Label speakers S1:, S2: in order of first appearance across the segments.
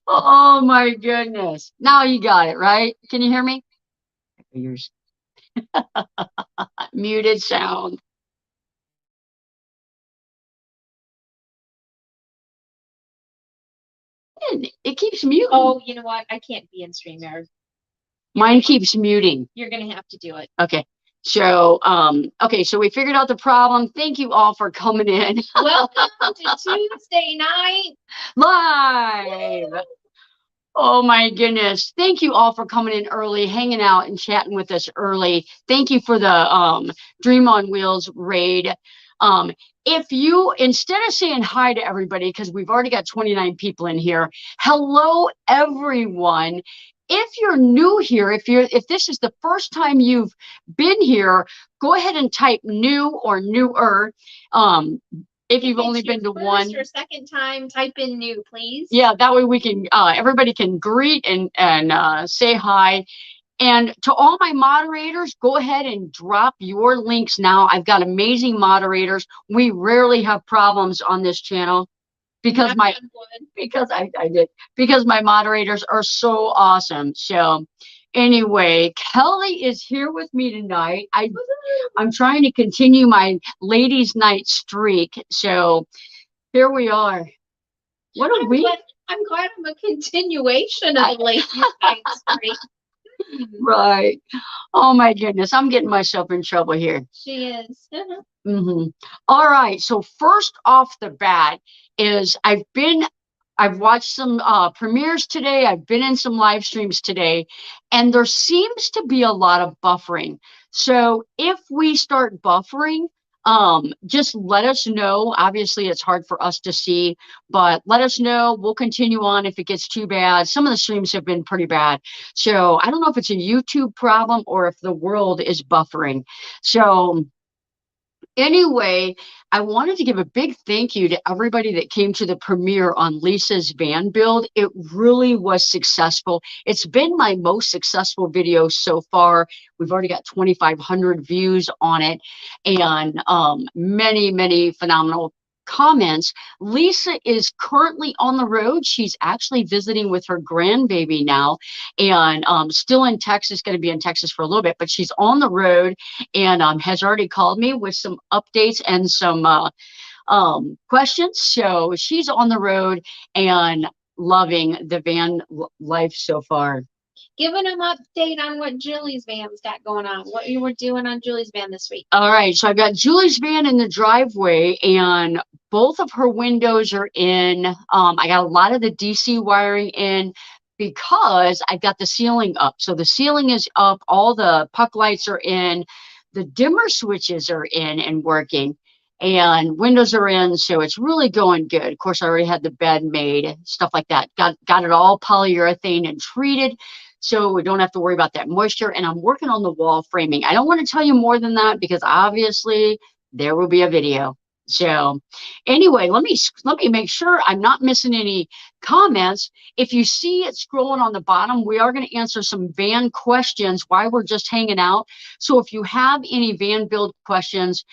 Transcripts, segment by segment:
S1: Oh my goodness. Now you got it, right? Can you hear me? You're muted sound. It keeps muting.
S2: Oh, you know what? I can't be in StreamYard.
S1: Mine keeps muting.
S2: You're gonna have to do it.
S1: Okay. So, okay, so we figured out the problem. Thank you all for coming in.
S2: Welcome to Tuesday night
S1: live. Woo! Oh my goodness. Thank you all for coming in early, hanging out and chatting with us early. Thank you for the Dream on Wheels raid. If you, instead of saying hi to everybody, because we've already got 29 people in here, hello everyone. If you're new here, if this is the first time you've been here, go ahead and type new or newer. If you've only been to one
S2: or second time, type in new, please.
S1: Yeah, that way we can everybody can greet and say hi. And to all my moderators, go ahead and drop your links now. I've got amazing moderators. We rarely have problems on this channel because because my moderators are I'm awesome. So anyway, Kelly is here with me tonight. I'm trying to continue my ladies' night streak. So here we are. What are we?
S2: I'm glad I'm a continuation of the ladies' night streak.
S1: Right. Oh my goodness. I'm getting myself in trouble here.
S2: She is.
S1: All right. So first off the bat is I've watched some premieres today. I've been in some live streams today, and there seems to be a lot of buffering. So if we start buffering, just let us know. Obviously, it's hard for us to see, but let us know. We'll continue on if it gets too bad. Some of the streams have been pretty bad. So I don't know if it's a YouTube problem or if the world is buffering. So anyway, I wanted to give a big thank you to everybody that came to the premiere on Lisa's van build. It really was successful. It's been my most successful video so far. We've already got 2,500 views on it and many, many phenomenal comments. Lisa is currently on the road. She's actually visiting with her grandbaby now and still in Texas, going to be in Texas for a little bit, but she's on the road and has already called me with some updates and some questions. So she's on the road and loving the van life so far.
S2: Giving them update on what Julie's van's got going on, what you were doing on Julie's van this week.
S1: All right, so I've got Julie's van in the driveway and both of her windows are in. I got a lot of the DC wiring in because I've got the ceiling up. So the ceiling is up, all the puck lights are in, the dimmer switches are in and working, and windows are in, so it's really going good. Of course, I already had the bed made, stuff like that. Got it all polyurethane and treated, so we don't have to worry about that moisture. And I'm working on the wall framing. I don't want to tell you more than that because obviously there will be a video. So anyway, let me make sure I'm not missing any comments. If you see it scrolling on the bottom, we are going to answer some van questions while we're just hanging out. So if you have any van build questions,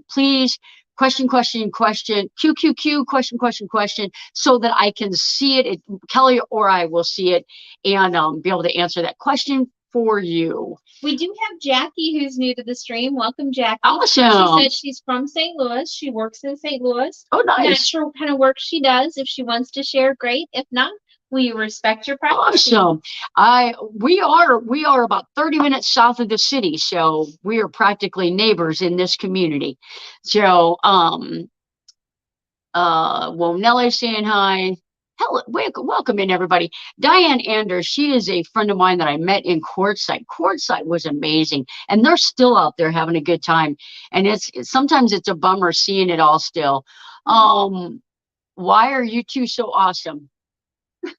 S1: please question, QQQ, question, so that I can see it. Kelly or I will see it and be able to answer that question for you.
S2: We do have Jackie who's new to the stream. Welcome, Jackie.
S1: Awesome.
S2: She said she's from St. Louis. She works in St. Louis.
S1: Oh, nice.
S2: Not sure what kind of work she does. If she wants to share, great. If not, Will you respect your privacy?
S1: Awesome. We are about 30 minutes south of the city, so we are practically neighbors in this community. So well, Nelly's saying hi. Hello, welcome in everybody. Diane Anders, she is a friend of mine that I met in Quartzsite. Quartzsite was amazing, and they're still out there having a good time. And sometimes it's a bummer seeing it all still. Why are you two so awesome?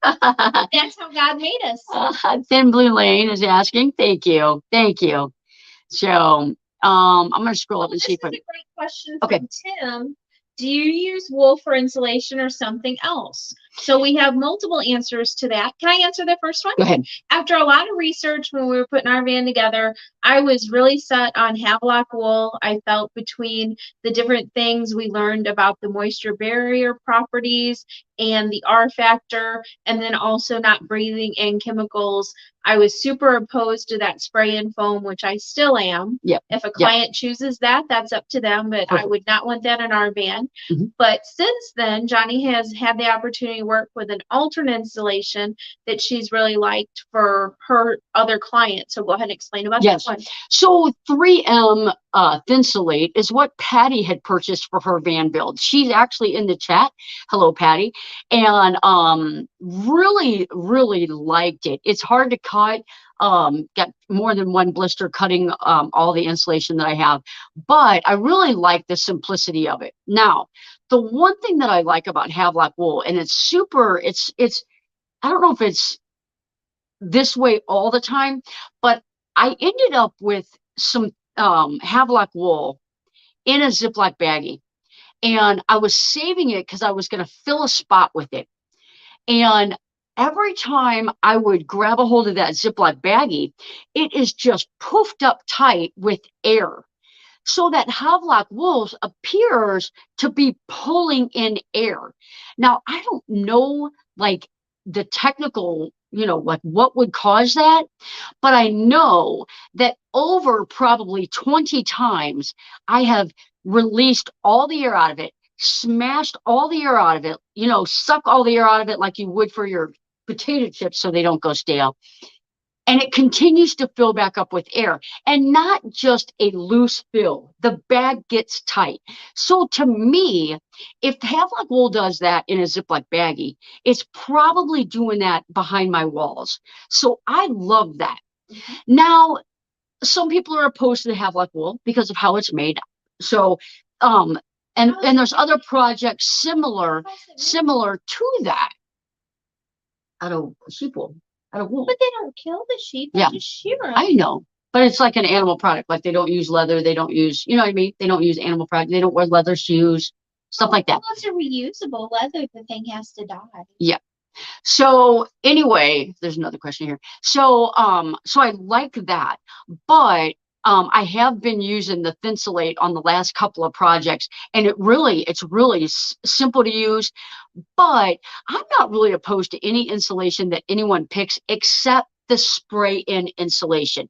S2: That's how God made us.
S1: Thin Blue Lane is asking. Thank you. Thank you. So I'm gonna scroll up and see if
S2: This is a great question
S1: Okay.
S2: from Tim. Do you use wool for insulation or something else? So we have multiple answers to that. Can I answer the first one?
S1: Go ahead.
S2: After a lot of research when we were putting our van together, I was really set on Havelock wool. I felt between the different things we learned about the moisture barrier properties and the R factor, and then also not breathing in chemicals, I was super opposed to that spray and foam, which I still am.
S1: Yep.
S2: If a client chooses that, that's up to them, but I would not want that in our van. But since then, Jonnie has had the opportunity to work with an alternate installation that she's really liked for her other clients. So go ahead and explain about that one.
S1: So 3M Thinsulate is what Patty had purchased for her van build. She's actually in the chat. Hello, Patty. And really, really liked it. It's hard to cut. Got more than one blister cutting all the insulation that I have, but I really like the simplicity of it. Now, the one thing that I like about Havelock wool, and it's I don't know if it's this way all the time, but I ended up with some Havelock wool in a Ziploc baggie, and I was saving it because I was going to fill a spot with it. And every time I would grab a hold of that Ziploc baggie, it is just poofed up tight with air. So that Havelock wool appears to be pulling in air. Now, I don't know, like, the technical, like what would cause that, but I know that over probably 20 times, I have released all the air out of it, smashed all the air out of it, suck all the air out of it like you would for your potato chips so they don't go stale. And it continues to fill back up with air, and not just a loose fill. The bag gets tight. So to me, if Havelock wool does that in a Ziploc baggie, it's probably doing that behind my walls. So I love that. Now, some people are opposed to the Havelock wool because of how it's made. So, and there's other projects similar to that out of sheep wool.
S2: But they don't kill the sheep. They just shear them.
S1: I know, but it's like an animal product. Like they don't use leather. They don't use, you know what I mean? They don't use animal product. They don't wear leather shoes, stuff like that.
S2: Well, it's a reusable leather. The thing has to die.
S1: Yeah. So anyway, there's another question here. So I like that, but I have been using the Thinsulate on the last couple of projects, and it's really simple to use. But I'm not really opposed to any insulation that anyone picks except the spray-in insulation,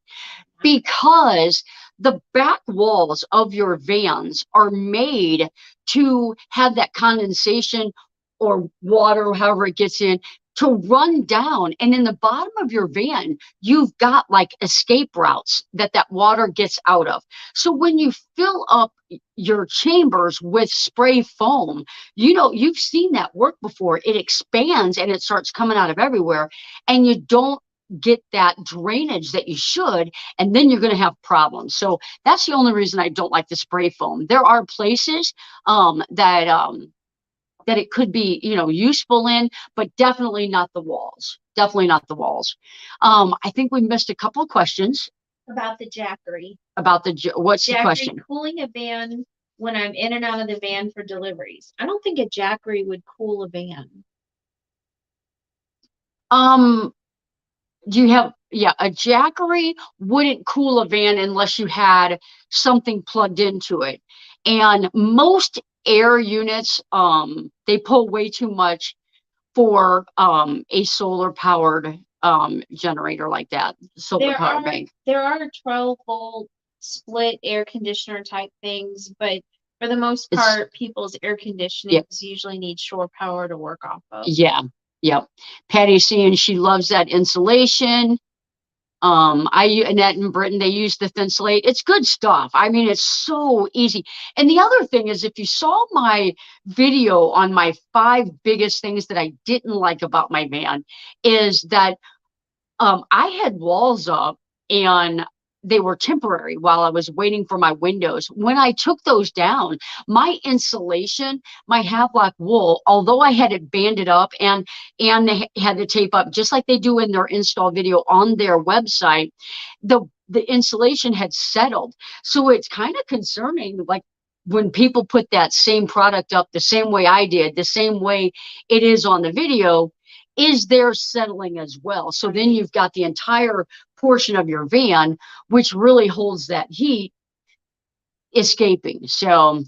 S1: because the back walls of your vans are made to have that condensation or water, however it gets in, to run down. And in the bottom of your van, you've got like escape routes that water gets out of. So when you fill up your chambers with spray foam, you've seen that work before. It expands and it starts coming out of everywhere, and you don't get that drainage that you should, and then you're going to have problems. So that's the only reason I don't like the spray foam. There are places that it could be, useful in, but definitely not the walls. Definitely not the walls. I think we missed a couple of questions.
S2: About the Jackery.
S1: What's the question?
S2: Cooling a van when I'm in and out of the van for deliveries. I don't think a Jackery would cool a van.
S1: A Jackery wouldn't cool a van unless you had something plugged into it. And most air units, they pull way too much for a solar powered generator like that.
S2: There are 12-volt split air conditioner type things, but for the most part, people's air conditionings usually need shore power to work off of.
S1: Yeah. Yep. Patty's saying she loves that insulation. Annette in Britain, they use the thin slate. It's good stuff. I mean, it's so easy. And the other thing is, if you saw my video on my 5 biggest things that I didn't like about my van, is that I had walls up and they were temporary while I was waiting for my windows. When I took those down, my insulation, my Havelock wool, although I had it banded up and they had the tape up just like they do in their install video on their website, the insulation had settled. So it's kind of concerning, like when people put that same product up the same way I did, the same way it is on the video, is there settling as well. So then you've got the entire portion of your van, which really holds that heat, escaping. So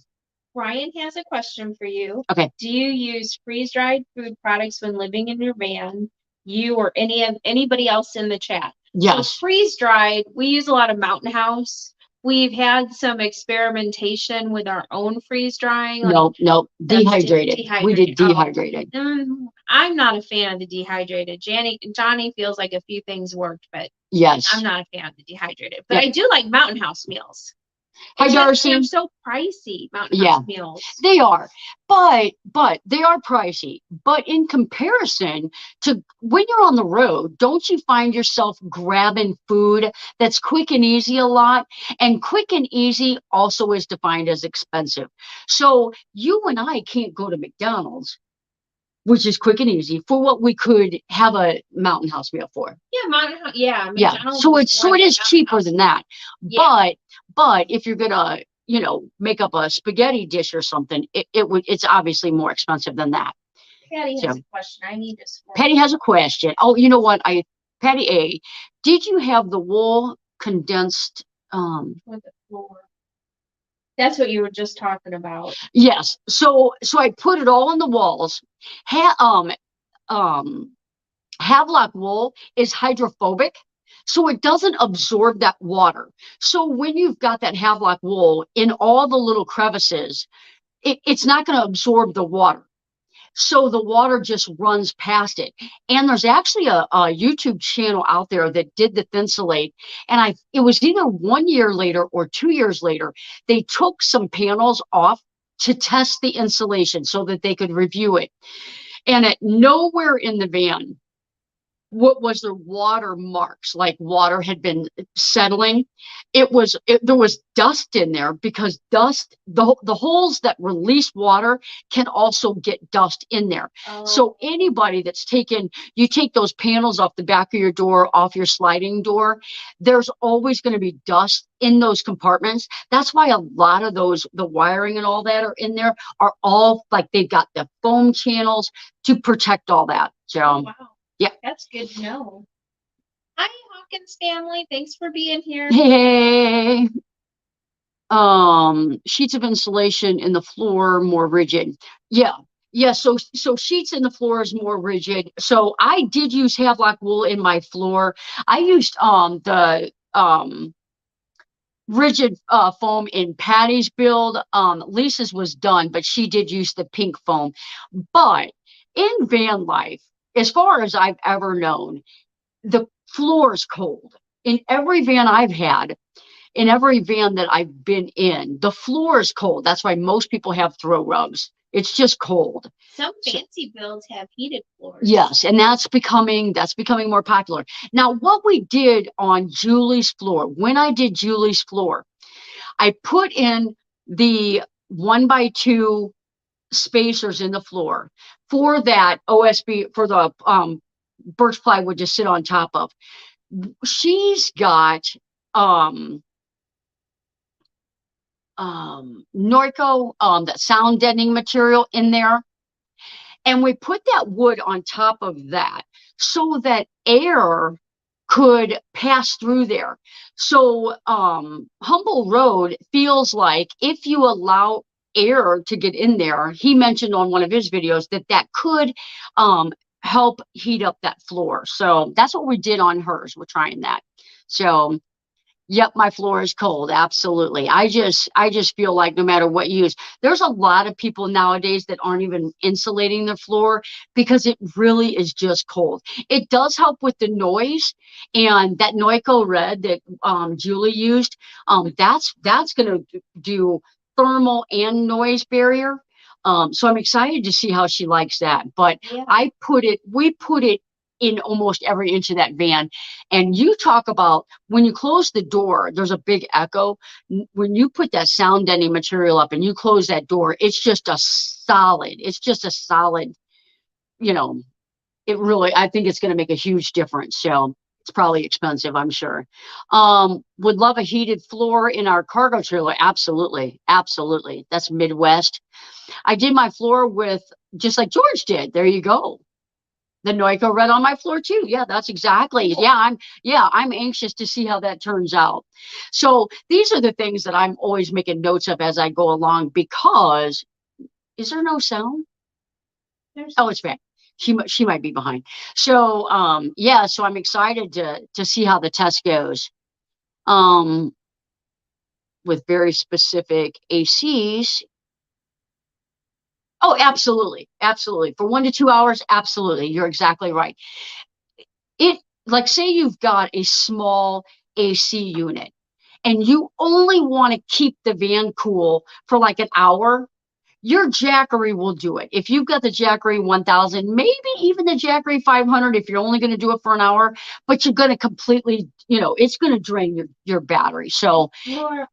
S2: Ryan has a question for you.
S1: Okay.
S2: Do you use freeze-dried food products when living in your van? You or anybody else in the chat?
S1: Yes.
S2: So freeze-dried, we use a lot of Mountain House. We've had some experimentation with our own freeze drying.
S1: Like no, dehydrated. We did dehydrated.
S2: I'm not a fan of the dehydrated. Jonnie feels like a few things worked, but
S1: yes,
S2: I'm not a fan of the dehydrated. But I do like Mountain House meals.
S1: Hi, Darcy.
S2: They're so pricey, Mountain House meals.
S1: They are, but they are pricey. But in comparison to when you're on the road, don't you find yourself grabbing food that's quick and easy a lot? And quick and easy also is defined as expensive. So you and I can't go to McDonald's, which is quick and easy, for what we could have a Mountain House meal for.
S2: Yeah, Mountain House. Yeah.
S1: So it is cheaper than that. Yeah. But if you're gonna, make up a spaghetti dish or something, it's obviously more expensive than that.
S2: Patty has a question. I need to.
S1: Patty has a question. Oh, you know what? Patty A, did you have the wool condensed?
S2: With the floor. That's what you were just talking about.
S1: Yes. So I put it all on the walls. Havelock wool is hydrophobic, so it doesn't absorb that water. So when you've got that Havelock wool in all the little crevices, it's not going to absorb the water. So the water just runs past it. And there's actually a YouTube channel out there that did the Thinsulate. And it was either 1 year later or 2 years later, they took some panels off to test the insulation so that they could review it. And at nowhere in the van was there water marks, like water had been settling. There was dust in there, because dust, the holes that release water can also get dust in there. So anybody that's you take those panels off the back of your door, off your sliding door, there's always going to be dust in those compartments. That's why a lot of the wiring and all that are in there are all like, they've got the foam channels to protect all that. So
S2: wow.
S1: Yeah.
S2: That's good to know. Hi, Hawkins family. Thanks for being here.
S1: Hey. Sheets of insulation in the floor more rigid. Yeah. So sheets in the floor is more rigid. So I did use Havelock wool in my floor. I used the rigid foam in Patty's build. Lisa's was done, but she did use the pink foam. But in van life, as far as I've ever known, the floor is cold. In every van I've had, in every van that I've been in, the floor is cold. That's why most people have throw rugs. It's just cold.
S2: Some fancy builds have heated floors.
S1: Yes, and that's becoming more popular. Now, what we did on Julie's floor, when I did Julie's floor, I put in the 1x2 spacers in the floor for that OSB, for the birch plywood to sit on top of. She's got Norco, that sound deadening material in there, and we put that wood on top of that so that air could pass through there. So Humble Road feels like, if you allow air to get in there, he mentioned on one of his videos that could help heat up that floor. So that's what we did on hers. We're trying that. So Yep, my floor is cold. Absolutely. I just feel like no matter what you use, there's a lot of people nowadays that aren't even insulating their floor because it really is just cold. It does help with the noise, and that Noico red that Julie used, that's gonna do thermal and noise barrier. So I'm excited to see how she likes that. But
S2: Yeah.
S1: we put it in almost every inch of that van. And you talk about when you close the door, there's a big echo. When you put that sound deadening material up and you close that door, it's just a solid, you know, it really, I think it's going to make a huge difference. So it's probably expensive, I'm sure. Would love a heated floor in our cargo trailer. Absolutely. Absolutely. That's Midwest. I did my floor with just like George did. There you go. The Noico red on my floor too. Yeah, that's exactly. I'm anxious to see how that turns out. So these are the things that I'm always making notes of as I go along because is there no sound? Oh, it's back. She might be behind. So yeah, so I'm excited to see how the test goes. Um with very specific ACs. Oh, absolutely. Absolutely. For 1 to 2 hours, absolutely. You're exactly right. It like say you've got a small AC unit and you only want to keep the van cool for like an hour, your Jackery will do it. If you've got the Jackery 1000, maybe even the Jackery 500, if you're only going to do it for an hour, but you're going to completely, it's going to drain your battery. So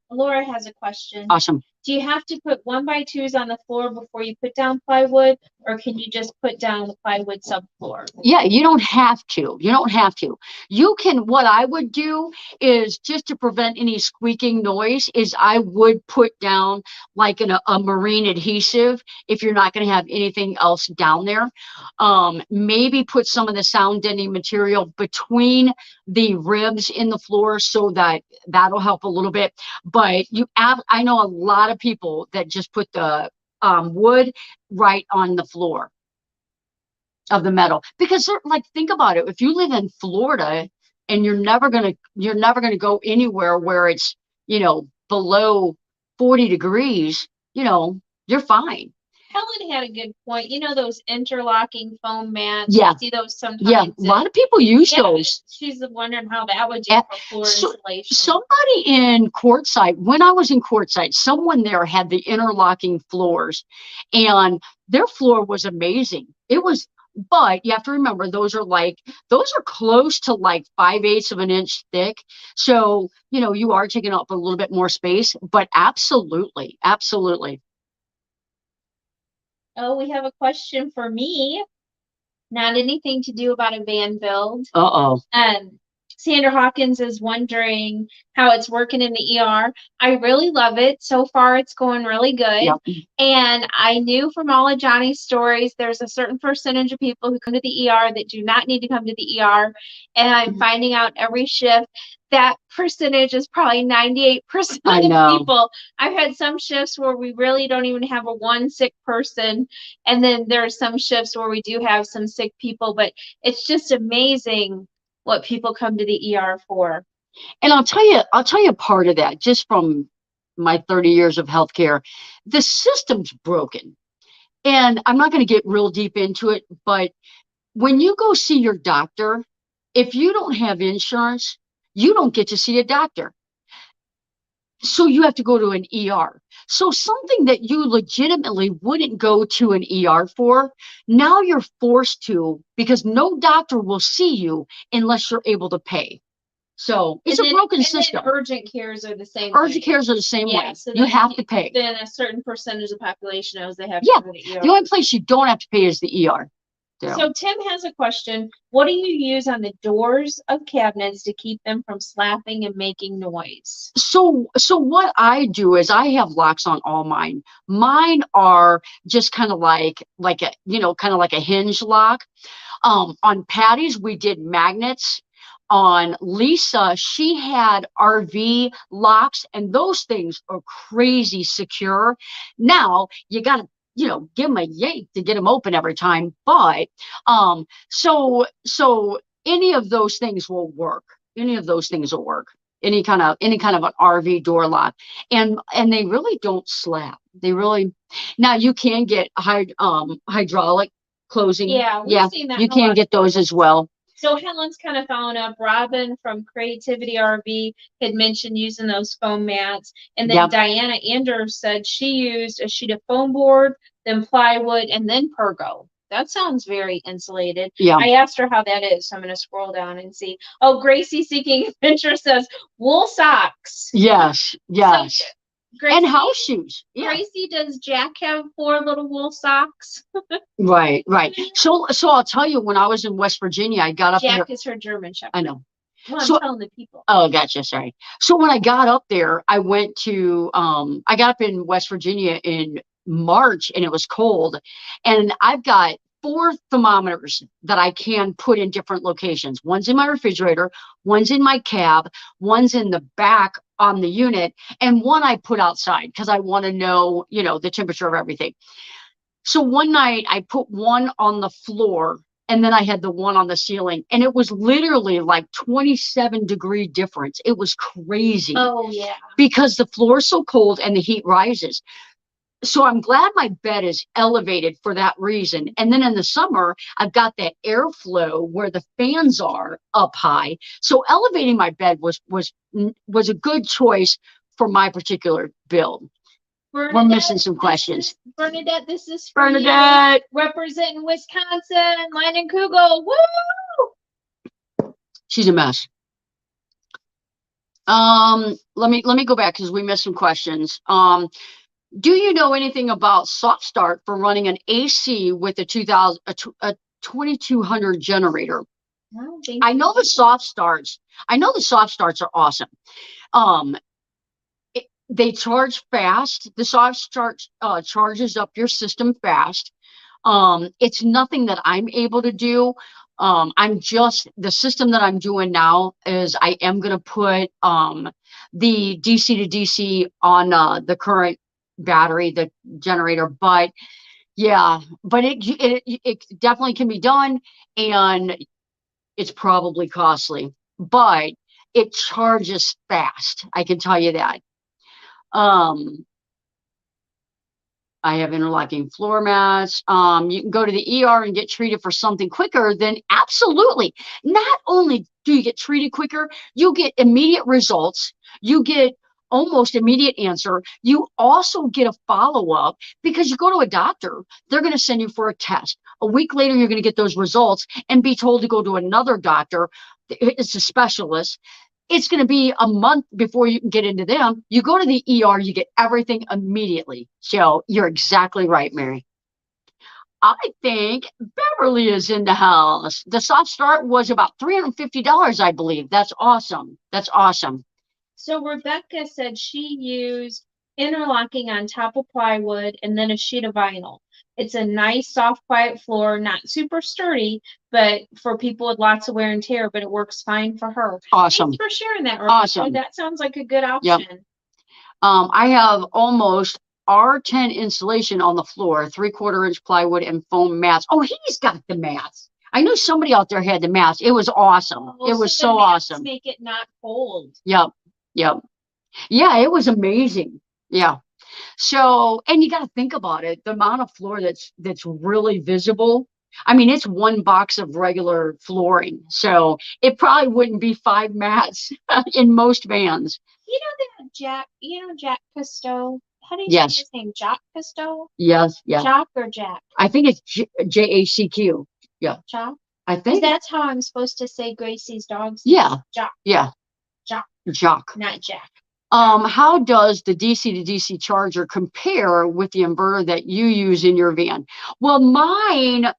S2: Laura has a question.
S1: Awesome.
S2: Do you have to put 1x2s on the floor before you put down plywood, or can you just put down the plywood subfloor?
S1: Yeah, you don't have to. You don't have to. You can, what I would do is just to prevent any squeaking noise is I would put down like a marine adhesive if you're not going to have anything else down there. Maybe put some of the sound deadening material between the ribs in the floor so that'll help a little bit. But I know a lot of people that just put the wood right on the floor of the metal because like think about it, if you live in Florida and you're never gonna go anywhere where it's below 40 degrees, you're fine.
S2: Helen had a good point. You know those interlocking foam mats?
S1: Yeah.
S2: You see those sometimes.
S1: Yeah, a lot of people use those.
S2: She's wondering how that would do for floor insulation.
S1: Somebody in Quartzsite, when I was in Quartzsite, someone there had the interlocking floors and their floor was amazing. But you have to remember those are close to like 5/8 of an inch thick. So, you are taking up a little bit more space, but absolutely, absolutely.
S2: Oh, we have a question for me. Not anything to do about a van build.
S1: Uh-oh.
S2: Sandra Hawkins is wondering how it's working in the ER. I really love it. So far, it's going really good.
S1: Yep.
S2: And I knew from all of Jonnie's stories, there's a certain percentage of people who come to the ER that do not need to come to the ER. And I'm finding out every shift that percentage is probably 98% of people. I've had some shifts where we really don't even have a one sick person. And then there are some shifts where we do have some sick people. But it's just amazing what people come to the ER for.
S1: And I'll tell you part of that just from my 30 years of healthcare. The system's broken. And I'm not going to get real deep into it, but when you go see your doctor, if you don't have insurance, you don't get to see a doctor. So you have to go to an ER. So something that you legitimately wouldn't go to an ER for, now you're forced to because no doctor will see you unless you're able to pay. So it's a broken system.
S2: Urgent cares are the same.
S1: Urgent cares are the same way. So you have to pay.
S2: Then a certain percentage of the population knows they have
S1: to
S2: go to the ER.
S1: The only place you don't have to pay is the ER.
S2: So Tim has a question. What do you use on the doors of cabinets to keep them from slapping and making noise? So what I do is I have locks on all mine. Mine are just kind of like a hinge lock. On Patty's, we did magnets. On Lisa, she had RV locks, and those things are crazy secure. Now you got to give them a yank to get them open every time. But so any of those things will work. Any of those things will work.
S1: any kind of an RV door lock, and they really don't slap. They really, now you can get hydraulic closing.
S2: Yeah, we've seen that
S1: you
S2: in a
S1: can
S2: lot
S1: get
S2: of
S1: those as well.
S2: So Helen's kind of following up. Robin from Creativity RV had mentioned using those foam mats. And then Diana Anders said she used a sheet of foam board, then plywood, and then pergo. That sounds very insulated.
S1: Yeah.
S2: I asked her how that is, so I'm going to scroll down and see. Oh, Gracie Seeking Adventure says wool socks.
S1: Yes, yes.
S2: So, Gracie,
S1: and house shoes.
S2: Yeah. Gracie, does Jack have 4 little wool socks?
S1: Right. So I'll tell you, when I was in West Virginia, I got up there.
S2: Jack is her German Shepherd.
S1: I know.
S2: Well, I'm telling the people.
S1: Oh, gotcha. Sorry. So when I got up there, I went to, I got up in West Virginia in March, and it was cold. And I've got 4 thermometers that I can put in different locations. One's in my refrigerator, one's in my cab, one's in the back on the unit, and one I put outside because I want to know, the temperature of everything. So one night I put one on the floor, and then I had the one on the ceiling, and it was literally like 27-degree difference. It was crazy.
S2: Oh, yeah.
S1: Because the floor is so cold and the heat rises. So I'm glad my bed is elevated for that reason. And then in the summer, I've got that airflow where the fans are up high. So elevating my bed was a good choice for my particular build.
S2: Bernadette,
S1: we're missing some questions.
S2: Bernadette, this is
S1: for Bernadette.
S2: You, representing Wisconsin, Leinenkugel. Woo!
S1: She's a mess. Let me go back because we missed some questions. Do you know anything about soft start for running an AC with a 2200 generator? I know the soft starts. I know the soft starts are awesome. They charge fast. The soft start charges up your system fast. It's nothing that I'm able to do. The system that I'm doing now is I am going to put the DC to DC on the current battery, the generator, but it definitely can be done, and it's probably costly, but it charges fast. I can tell you that. I have interlocking floor mats. You can go to the ER and get treated for something quicker. Then absolutely. Not only do you get treated quicker, you get immediate results. You get almost immediate answer. You also get a follow-up because you go to a doctor. They're going to send you for a test. A week later, you're going to get those results and be told to go to another doctor. It's a specialist. It's going to be a month before you can get into them. You go to the ER, you get everything immediately. So you're exactly right, Mary. I think Beverly is in the house. The soft start was about $350, I believe. That's awesome. That's awesome.
S2: So Rebecca said she used interlocking on top of plywood and then a sheet of vinyl. It's a nice, soft, quiet floor, not super sturdy, but for people with lots of wear and tear, but it works fine for her.
S1: Awesome.
S2: Thanks for sharing that, Rebecca.
S1: Awesome.
S2: That sounds like a good option. Yep.
S1: I have almost R10 insulation on the floor, 3/4-inch plywood and foam mats. Oh, he's got the mats. I knew somebody out there had the mats. It was awesome. It was so awesome.
S2: Make it not cold.
S1: Yep. Yeah, it was amazing. Yeah. So, and you got to think about it, the amount of floor that's really visible. I mean, it's one box of regular flooring, so it probably wouldn't be 5 mats in most vans.
S2: You know that Jack Cousteau? How do you say his name? Jack Cousteau?
S1: Yes, yeah.
S2: Jock or Jack?
S1: I think it's JACQ. Yeah.
S2: Jock?
S1: I think
S2: that's how I'm supposed to say Gracie's dog's
S1: name. Yeah.
S2: Jock.
S1: Yeah. Jock.
S2: Not Jack.
S1: How does the DC to DC charger compare with the inverter that you use in your van? Well, mine,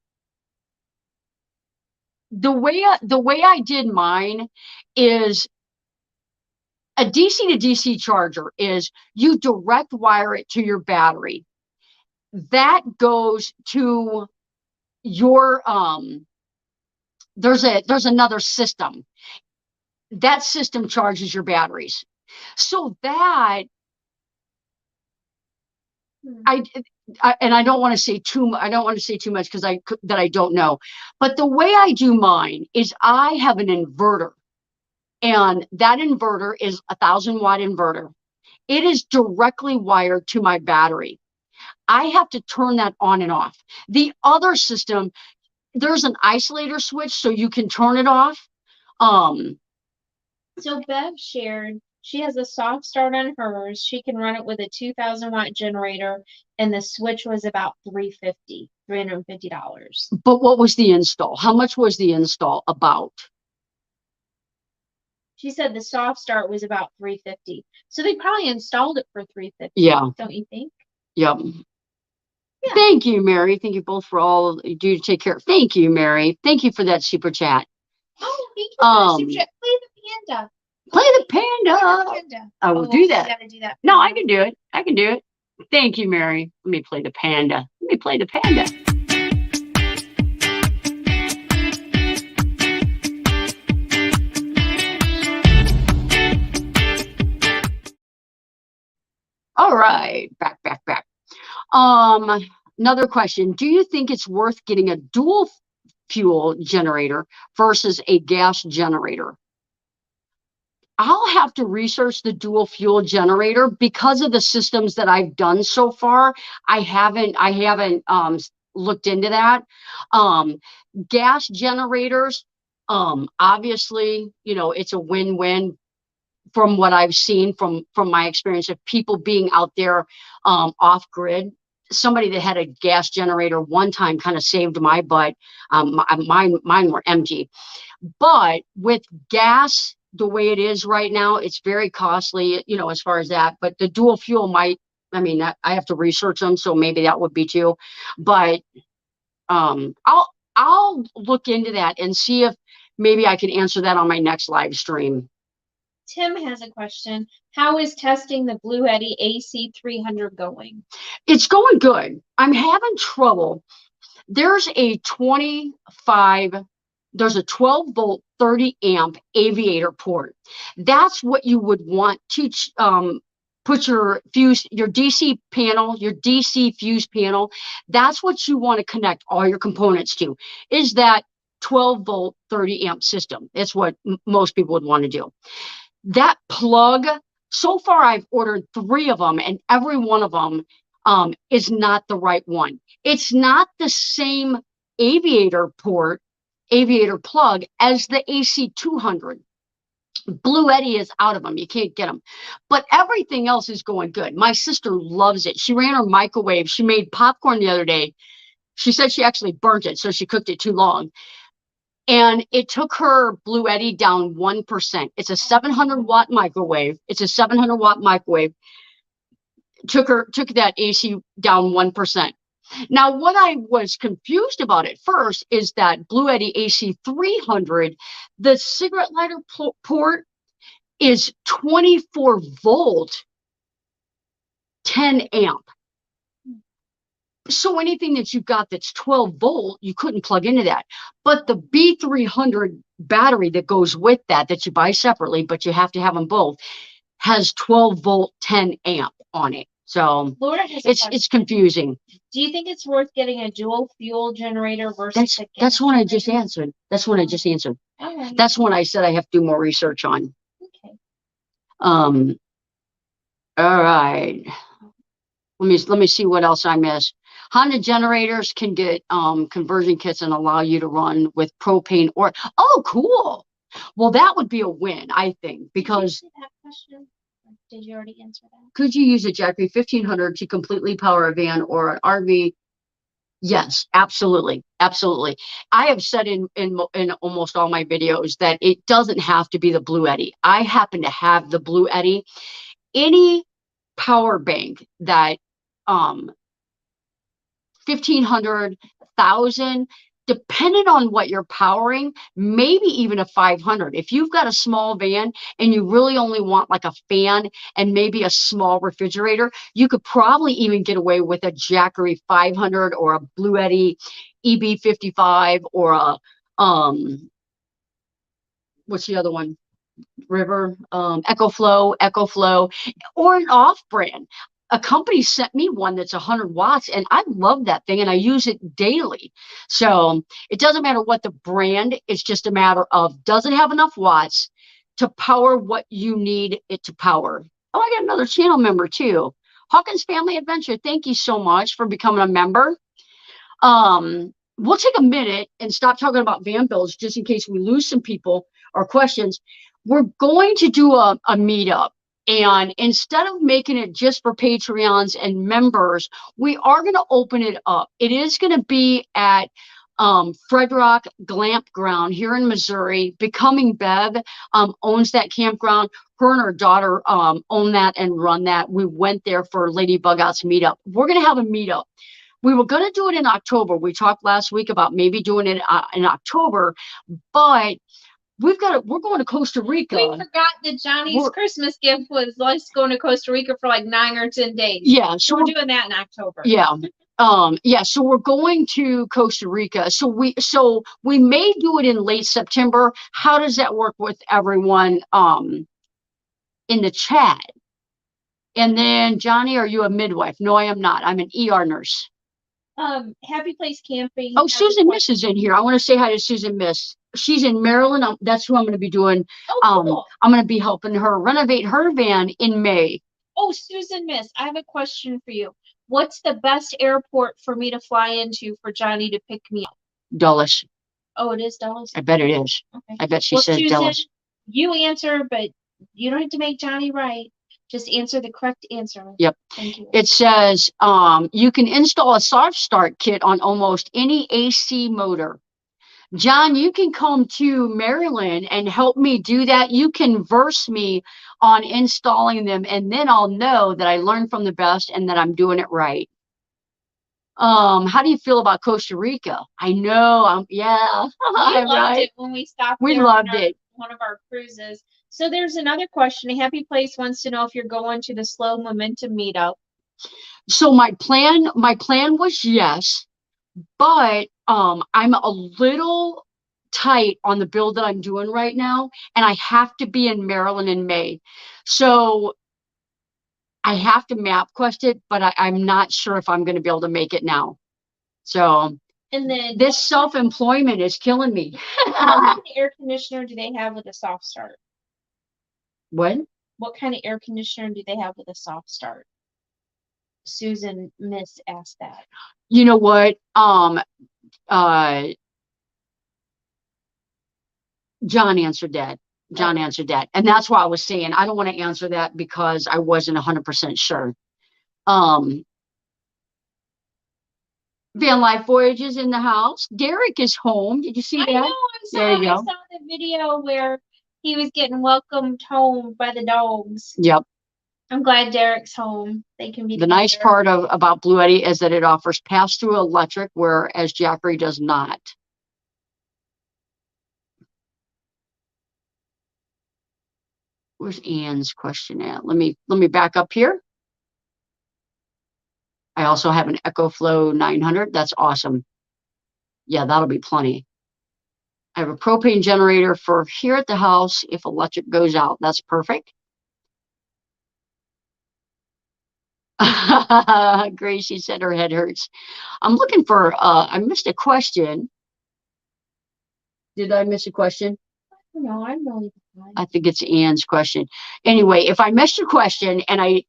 S1: the way I did mine is a DC to DC charger is you direct wire it to your battery. That goes to your there's another system. That system charges your batteries. So that I don't want to say too much because I don't know. But the way I do mine is I have an inverter, And that inverter is a 1,000-watt inverter. It is directly wired to my battery. I have to turn that on and off. The other system, there's an isolator switch so you can turn it off.
S2: So Bev shared she has a soft start on hers. She can run it with a 2,000-watt generator, and the switch was about $350.
S1: But what was the install? How much was the install about?
S2: She said the soft start was about $350. So they probably installed it for $350.
S1: Yeah.
S2: Don't you think?
S1: Yep.
S2: Yeah.
S1: Thank you, Mary. Thank you both for all you do to take care. Thank you, Mary. Thank you for that super chat.
S2: Oh, thank you for the super chat. Play the panda.
S1: Play the panda. I will do that.
S2: You gotta do that.
S1: No, I can do it. I can do it. Thank you, Mary. Let me play the panda. Let me play the panda. All right, back. Another question. Do you think it's worth getting a dual fuel generator versus a gas generator? I'll have to research the dual fuel generator because of the systems that I've done so far. I haven't looked into that. Gas generators, obviously, it's a win-win from what I've seen from my experience of people being out there off grid. Somebody that had a gas generator one time kind of saved my butt. Mine were empty. But with gas, the way it is right now, it's very costly, as far as that. But the dual fuel I have to research them, so maybe that would be too. But I'll look into that and see if maybe I can answer that on my next live stream.
S2: Tim has a question. How is testing the Bluetti AC300 going?
S1: It's going good. I'm having trouble. There's a 12-volt, 30-amp aviator port. That's what you would want to put your DC panel, your DC fuse panel. That's what you want to connect all your components to, is that 12-volt, 30-amp system. That's what most people would want to do. That plug, so far I've ordered 3 of them, and every one of them is not the right one. It's not the same aviator plug as the AC200. Bluetti is out of them. You can't get them. But everything else is going good. My sister loves it. She ran her microwave. She made popcorn the other day. She said she actually burnt it, so she cooked it too long. And it took her Bluetti down 1%. It's a 700-watt microwave. Took that AC down 1%. Now, what I was confused about at first is that Bluetti AC300, the cigarette lighter port is 24 volt, 10 amp. So anything that you've got that's 12 volt, you couldn't plug into that. But the B300 battery that goes with that you buy separately, but you have to have them both, has 12 volt, 10 amp on it. So it's confusing.
S2: Do you think it's worth getting a dual fuel generator versus a gas
S1: That's one I just answered. That's one I just answered.
S2: Okay.
S1: That's one I said I have to do more research on.
S2: Okay.
S1: All right. Let me see what else I missed. Honda generators can get conversion kits and allow you to run with propane or, oh, cool. Well, that would be a win, I think, because.
S2: Did you that question? Did you already answer that?
S1: Could you use a Jackery 1500 to completely power a van or an RV? Yes, absolutely. Absolutely. I have said in almost all my videos that it doesn't have to be the Bluetti. I happen to have the Bluetti. Any power bank that 1,500, 1,000, depending on what you're powering, maybe even a 500. If you've got a small van and you really only want like a fan and maybe a small refrigerator, you could probably even get away with a Jackery 500 or a Bluetti EB55 or a what's the other one? River, EcoFlow, or an off-brand. A company sent me one that's 100 watts, and I love that thing, and I use it daily. So it doesn't matter what the brand, it's just a matter of, does it have enough watts? to power what you need it to power. Oh, I got another channel member too. Hawkins Family Adventure. Thank you so much for becoming a member. We'll take a minute and stop talking about van builds just in case we lose some people or questions. We're going to do a meetup. And instead of making it just for Patreons and members, we are going to open it up. It is going to be at Fredrock Glampground here in Missouri. Becoming Bev owns that campground. Her and her daughter own that and run that. We went there for Lady Bug Out's meetup. We're going to have a meetup. We were going to do it in October. We talked last week about maybe doing it in October, but we're going to Costa Rica.
S2: We forgot that Johnny's Christmas gift was let's go to Costa Rica for like 9 or 10 days.
S1: Yeah.
S2: So we're doing that in October.
S1: Yeah. So we're going to Costa Rica. So we may do it in late September. How does that work with everyone in the chat? And then Jonnie, are you a midwife? No, I am not. I'm an ER nurse.
S2: Happy Place Camping.
S1: Oh, Susan Miss is in here. I want to say hi to Susan Miss. She's in Maryland. That's who I'm going to be doing.
S2: Oh, cool.
S1: I'm going to be helping her renovate her van in May.
S2: Oh, Susan Miss, I have a question for you. What's the best airport for me to fly into for Jonnie to pick me up?
S1: Dulles.
S2: Oh, it is Dulles?
S1: I bet it is. Okay. I bet she said
S2: Susan,
S1: Dulles.
S2: You answer, but you don't have to make Jonnie right. Just answer the correct answer.
S1: Yep.
S2: Thank you.
S1: It says you can install a soft start kit on almost any AC motor. John, you can come to Maryland and help me do that. You can verse me on installing them, and then I'll know that I learned from the best and that I'm doing it right. How do you feel about Costa Rica? I know. Yeah.
S2: We loved it when we stopped.
S1: We loved it.
S2: One of our cruises. So there's another question. A Happy Place wants to know if you're going to the Slow Momentum meetup.
S1: So my plan was yes, but I'm a little tight on the build that I'm doing right now, and I have to be in Maryland in May. So I have to map quest it, but I'm not sure if I'm going to be able to make it now. So
S2: and then
S1: this self-employment is killing me.
S2: What kind of air conditioner do they have with a soft start? What kind of air conditioner do they have with a soft start? Susan Miss asked that.
S1: You know what? John answered that. John answered that. And that's why I was saying I don't want to answer that because I wasn't 100% sure. Van Life Voyages in the house. Derek is home. Did you see that?
S2: I know. I saw the video where he was getting welcomed home by the dogs.
S1: Yep.
S2: I'm glad Derek's home. They can be
S1: the nice part about Blue Eddy is that it offers pass-through electric, whereas Jackery does not. Where's Ann's question at? Let me back up here. I also have an EcoFlow 900. That's awesome. Yeah, that'll be plenty. I have a propane generator for here at the house if electric goes out. That's perfect. Gracie said her head hurts. I'm looking for, I missed a question. Did I miss a question?
S2: No, I'm really fine.
S1: I think it's Ann's question. Anyway, if I missed your question and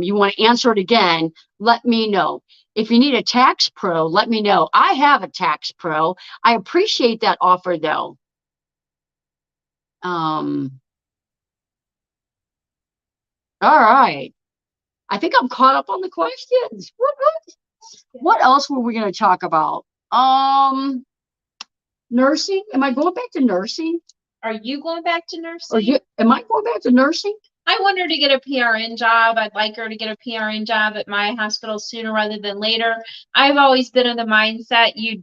S1: you want to answer it again, let me know. If you need a tax pro, let me know. I have a tax pro. I appreciate that offer though. All right. I think I'm caught up on the questions. What else were we going to talk about? Nursing. Am I going back to nursing?
S2: Are you going back to nursing?
S1: Am I going back to nursing?
S2: I want her to get a PRN job. I'd like her to get a PRN job at my hospital sooner rather than later. I've always been of the mindset you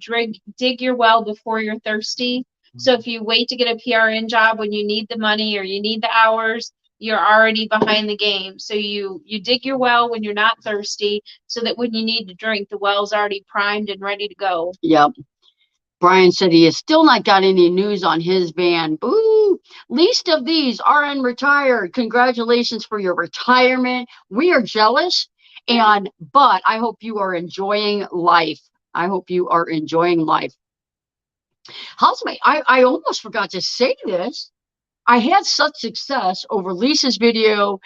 S2: dig your well before you're thirsty. So if you wait to get a PRN job when you need the money or you need the hours, you're already behind the game. So you dig your well when you're not thirsty so that when you need to drink, the well's already primed and ready to go.
S1: Yep. Brian said he has still not got any news on his van. Boo! Least of these, RN retired. Congratulations for your retirement. We are jealous, but I hope you are enjoying life. I hope you are enjoying life. How's I almost forgot to say this. I had such success over Lisa's video,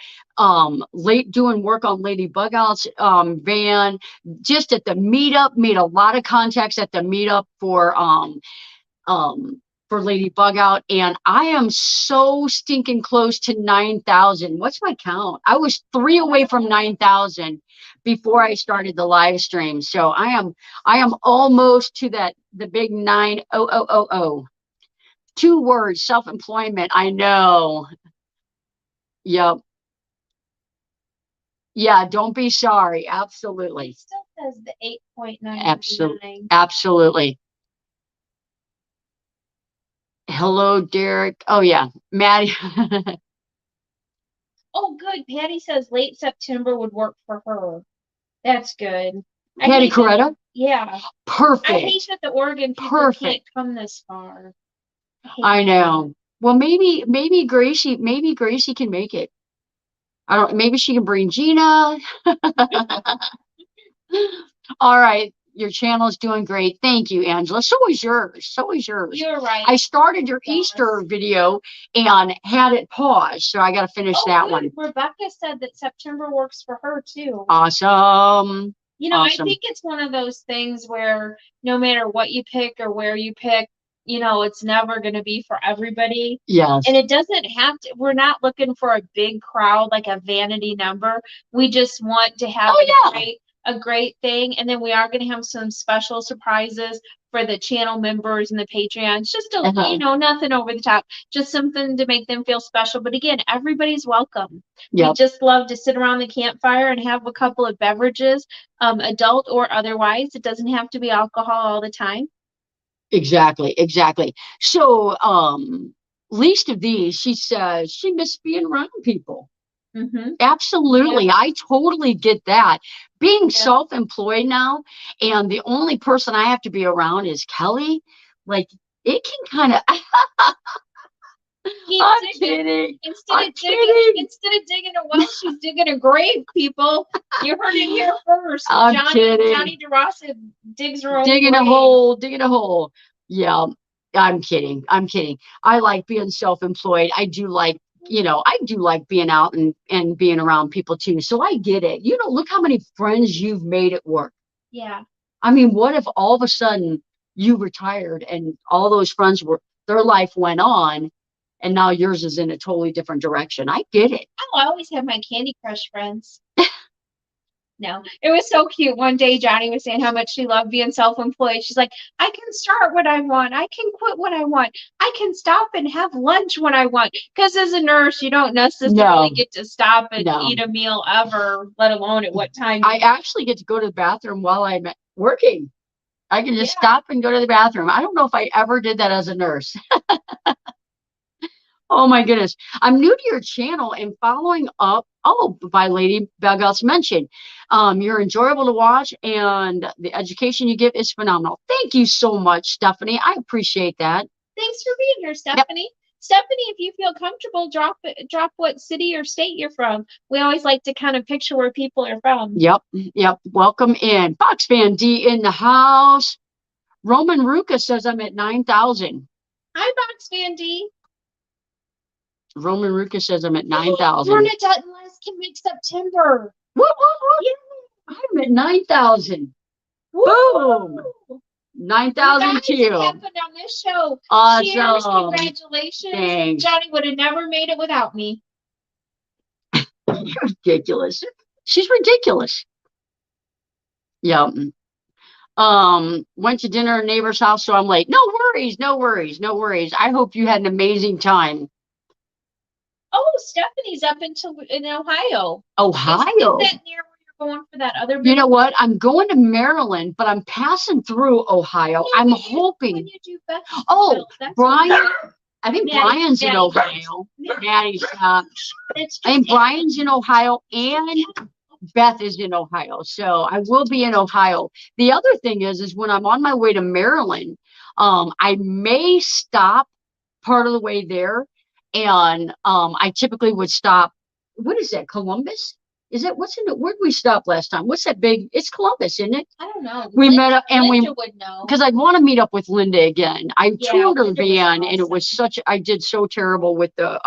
S1: late doing work on Lady Bugout's van, just at the meetup, made a lot of contacts at the meetup for Lady Bugout, and I am so stinking close to 9,000. What's my count? I was 3 away from 9,000 before I started the live stream. So I am almost to the big 9,000. 2 words, self-employment. I know. Yep. Yeah, don't be sorry. Absolutely.
S2: It still says the 8.99.
S1: Absolutely. Hello, Derek. Oh, yeah. Maddie.
S2: Oh, good. Patty says late September would work for her. That's good.
S1: Patty Coretta?
S2: Yeah.
S1: Perfect.
S2: I hate that the Oregon people can't come this far.
S1: I know. Well, maybe Gracie can make it. I don't, maybe she can bring Gina. All right. Your channel is doing great. Thank you, Angela. So is yours. So is yours.
S2: You're right.
S1: I started your Easter video and had it paused, so I got to finish that one.
S2: Rebecca said that September works for her too.
S1: Awesome.
S2: You know, awesome. I think it's one of those things where no matter what you pick or where you pick, you know, it's never going to be for everybody.
S1: Yes.
S2: And it doesn't have to, we're not looking for a big crowd, like a vanity number. We just want to have a great thing. And then we are going to have some special surprises for the channel members and the Patreons. Just a, you know, nothing over the top, just something to make them feel special. But again, everybody's welcome. Yep. We just love to sit around the campfire and have a couple of beverages, adult or otherwise. It doesn't have to be alcohol all the time.
S1: Exactly. So, least of these, she says she missed being around people. Absolutely. Yeah. I totally get that. Being self-employed now, and the only person I have to be around is Kelly, like, it can kind of I'm kidding.
S2: Instead of digging a well, she's digging a grave, people. You heard it here first. Jonnie DeRosa digs her own
S1: digging
S2: grave.
S1: Digging a hole. Yeah, I'm kidding. I like being self-employed. I do like, you know, I do like being out and being around people too. So I get it. You know, look how many friends you've made at work.
S2: Yeah.
S1: I mean, what if all of a sudden you retired and all those friends their life went on, and now yours is in a totally different direction? I get it.
S2: Oh, I always have my Candy Crush friends. No, it was so cute. One day, Jonnie was saying how much she loved being self-employed. She's like, I can start what I want. I can quit when I want. I can stop and have lunch when I want. Because as a nurse, you don't necessarily get to stop and eat a meal ever, let alone at what time.
S1: I actually get to go to the bathroom while I'm working. I can just stop and go to the bathroom. I don't know if I ever did that as a nurse. Oh my goodness. I'm new to your channel and following up, by Lady Bugout's mention. You're enjoyable to watch and the education you give is phenomenal. Thank you so much, Stephanie. I appreciate that.
S2: Thanks for being here, Stephanie. Yep. Stephanie, if you feel comfortable, drop what city or state you're from. We always like to kind of picture where people are from.
S1: Yep. Welcome in. Fox Fan D in the house. Roman Ruka says I'm at 9,000.
S2: Hi, Fox Fan D.
S1: Roman Ruka says I'm at 9,000.
S2: Bernadette and Les can make September.
S1: Woo! Yeah. I'm at 9,000. Boom! 9,000 too.
S2: Happened on this show.
S1: Awesome.
S2: Cheers, congratulations.
S1: Thanks.
S2: Jonnie would have never made it without me.
S1: You're ridiculous. She's ridiculous. Yep. Went to dinner at a neighbor's house, so I'm late. No worries. I hope you had an amazing time.
S2: Oh, Stephanie's up in Ohio.
S1: Ohio?
S2: Is that near where you're going for that other business?
S1: You know what? I'm going to Maryland, but I'm passing through Ohio. I'm hoping.
S2: When you do best
S1: Brian. I think Brian's in Ohio. Maddie's I think Brian's in Ohio and Beth is in Ohio. So I will be in Ohio. The other thing is when I'm on my way to Maryland, I may stop part of the way there. And I typically would stop, what is that, Columbus? Is it, what's in it? Where'd we stop last time? What's that big? It's Columbus, isn't it?
S2: I don't know.
S1: We met up and
S2: Linda would know.
S1: because I'd want to meet up with Linda again. I toured her
S2: Linda was
S1: van and it was
S2: awesome.
S1: I did so terrible with the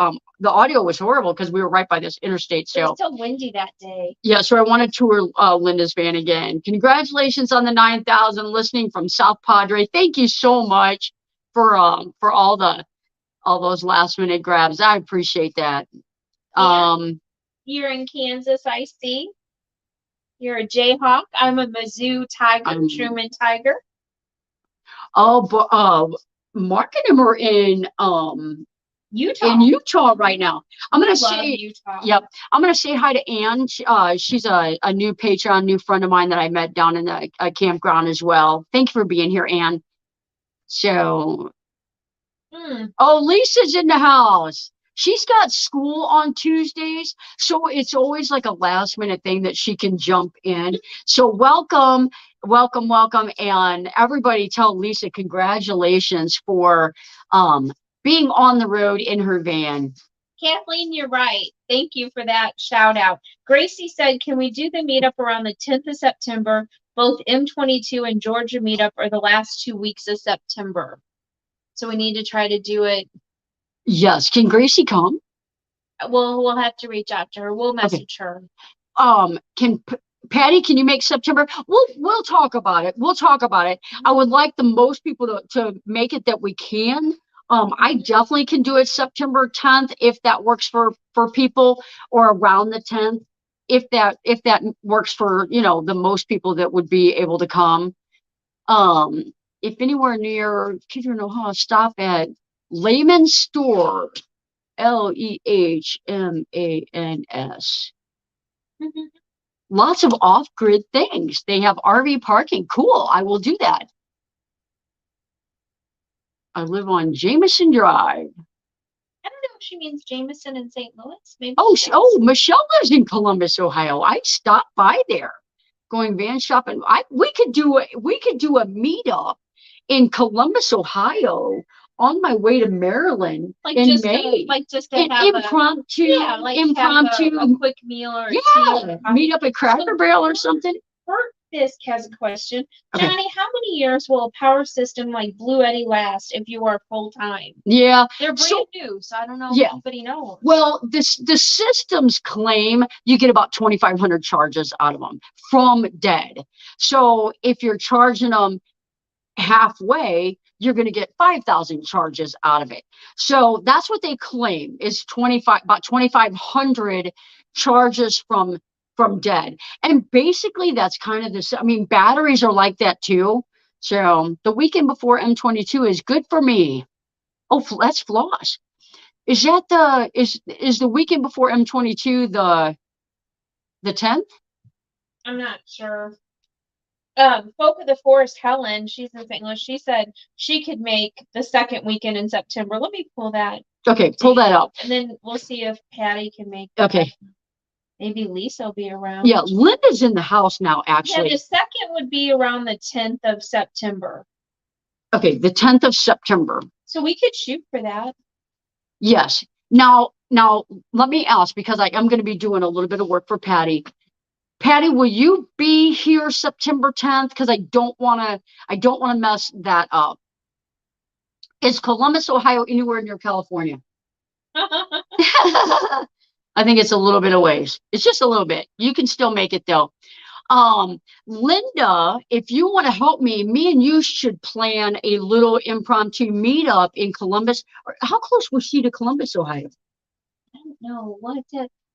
S1: audio was horrible because we were right by this interstate.
S2: It was
S1: So
S2: so windy that day.
S1: yeah, so I want to tour Linda's van again. Congratulations on the 9,000 listening from South Padre. Thank you so much for all those last minute grabs. I appreciate that.
S2: You're in Kansas, I see. You're a Jayhawk. I'm a Mizzou Tiger, Truman Tiger.
S1: Oh, but Mark and him are in Utah right now. I'm gonna say Utah. Yep. I'm gonna say hi to Ann. She's a new Patreon, new friend of mine that I met down in the campground as well. Thank you for being here, Ann. So oh, Lisa's in the house. She's got school on Tuesdays, so it's always like a last minute thing that she can jump in. So welcome, welcome, welcome. And everybody tell Lisa congratulations for being on the road in her van.
S2: Kathleen, you're right. Thank you for that shout out. Gracie said, can we do the meetup around the 10th of September? Both M22 and Georgia meetup are the last 2 weeks of September. So we need to try to do it.
S1: Yes. Can Gracie come?
S2: We'll have to reach out to her. We'll message her.
S1: Patty, can you make September? We'll talk about it. We'll talk about it. I would like the most people to make it that we can. I definitely can do it September 10th if that works for people, or around the 10th if that works for the most people that would be able to come. If anywhere near Kitchener, Ohio, stop at Lehman's Store, Lehmans. Lots of off-grid things. They have RV parking. Cool. I will do that. I live on Jameson Drive.
S2: I don't know if she means Jameson in St. Louis. Maybe.
S1: Michelle lives in Columbus, Ohio. I stopped by there, going van shopping. We could do a meetup in Columbus, Ohio, on my way to Maryland in May.
S2: Just to have
S1: impromptu,
S2: a quick meal or
S1: meet up at Cracker Barrel or something.
S2: Fisk has a question. Okay. Jonnie, how many years will a power system like Blue Eddy last if you are full time?
S1: Yeah,
S2: they're brand new, so I don't know if anybody knows.
S1: Well, the systems claim you get about 2,500 charges out of them from dead. So if you're charging them halfway, you're going to get 5,000 charges out of it. So that's what they claim is about 2,500 charges from dead. And basically that's kind of this. I mean, batteries are like that too. So the weekend before M22 is good for me. Oh, that's Floss. Is that is the weekend before M22 the 10th?
S2: I'm not sure. Folk of the Forest, Helen, she's in St. Louis. She said she could make the second weekend in September. Let me pull that.
S1: Okay, pull that up.
S2: And then we'll see if Patty can make
S1: okay.
S2: Maybe Lisa will be around.
S1: Yeah, Linda's in the house now, actually.
S2: Yeah, the second would be around the 10th of September.
S1: Okay, the 10th of September.
S2: So we could shoot for that.
S1: Yes. Now let me ask, because I'm going to be doing a little bit of work for Patty. Patty, will you be here September 10th? Because I don't want to mess that up. Is Columbus, Ohio anywhere near California? I think it's a little bit of ways. It's just a little bit. You can still make it though. Linda, if you want to help me and you should plan a little impromptu meetup in Columbus. How close was she to Columbus, Ohio?
S2: I don't know.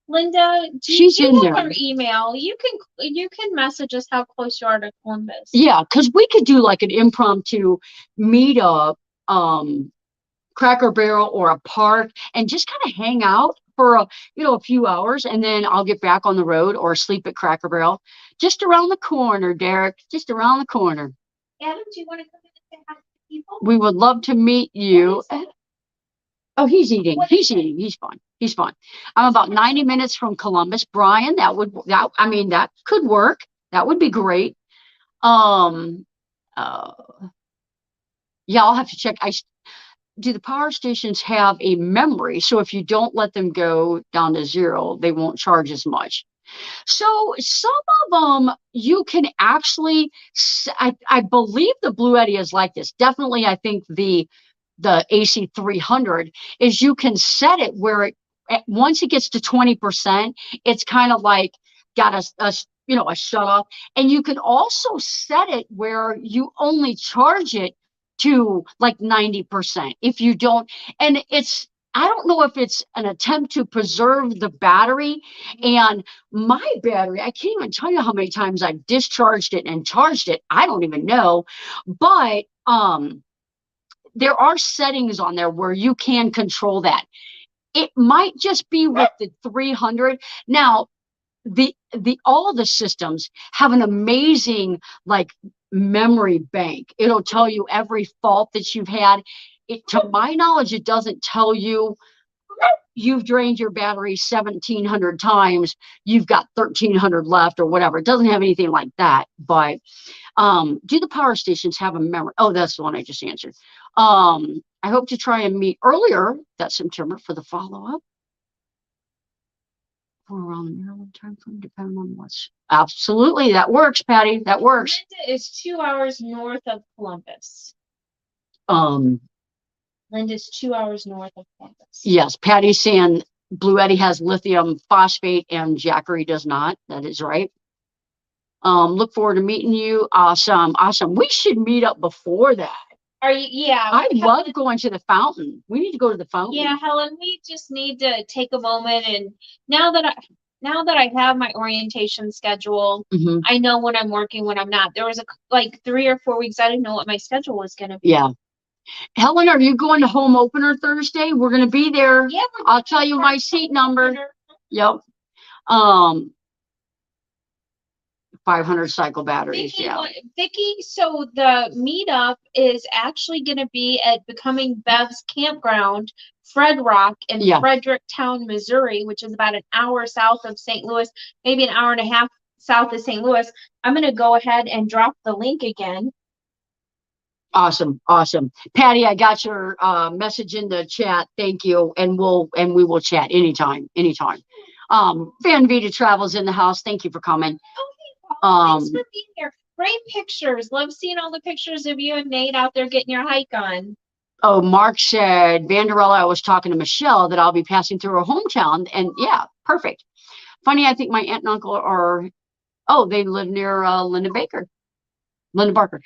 S2: Linda,
S1: she's in there.
S2: Our email. You can message us how close you are to Columbus.
S1: Yeah, because we could do like an impromptu meetup, Cracker Barrel or a park, and just kind of hang out for a few hours, and then I'll get back on the road or sleep at Cracker Barrel. Just around the corner, Derek. Just around the corner.
S2: Adam, do you want to come in and say hi to people?
S1: We would love to meet you. Oh, he's eating. He's eating. He's fine. He's fine. I'm about 90 minutes from Columbus. Brian, that could work. That would be great. Yeah, I'll have to check. Do the power stations have a memory? So if you don't let them go down to zero, they won't charge as much. So some of them you can actually, I believe the Blue Eddy is like this. Definitely, I think the AC 300 is you can set it where once it gets to 20%, it's kind of like got a shut off. And you can also set it where you only charge it to like 90% if you don't. And I don't know if it's an attempt to preserve the battery. And my battery, I can't even tell you how many times I've discharged it and charged it. I don't even know. But there are settings on there where you can control that. It might just be with the 300. Now, all the systems have an amazing like memory bank. It'll tell you every fault that you've had. To my knowledge, it doesn't tell you you've drained your battery 1,700 times, you've got 1,300 left or whatever. It doesn't have anything like that. But do the power stations have a memory? Oh, that's the one I just answered. I hope to try and meet earlier that September for the follow-up. For around the Maryland time frame, depending on what's absolutely that works, Patty. That works.
S2: Linda is 2 hours north of Columbus. Linda's 2 hours north of Columbus.
S1: Yes, Patty's saying Blue Eddy has lithium phosphate and Jackery does not. That is right. Look forward to meeting you. Awesome. We should meet up before that.
S2: Are you? Yeah.
S1: I love going to the fountain. We need to go to the fountain.
S2: Yeah, Helen, we just need to take a moment, and now that I have my orientation schedule, I know when I'm working, when I'm not. There was like 3 or 4 weeks I didn't know what my schedule was going to be.
S1: Yeah. Helen, are you going to home opener Thursday? We're going to be there.
S2: Yeah.
S1: I'll tell you my seat number. Yep. 500 cycle batteries.
S2: Vicki, so the meetup is actually going to be at Becoming Bev's campground, Fred Rock in Fredericktown, Missouri, which is about an hour south of St. Louis, maybe an hour and a half south of St. Louis. I'm going to go ahead and drop the link again.
S1: Awesome. Patty, I got your message in the chat. Thank you. And we will chat anytime. Van Vita Travels in the house. Thank you for coming.
S2: Thanks for being here. Great pictures. Love seeing all the pictures of you and Nate out there getting your hike on.
S1: Oh, Mark said, Vanderella, I was talking to Michelle that I'll be passing through her hometown. And yeah, perfect. Funny, I think my aunt and uncle they live near Linda Barker.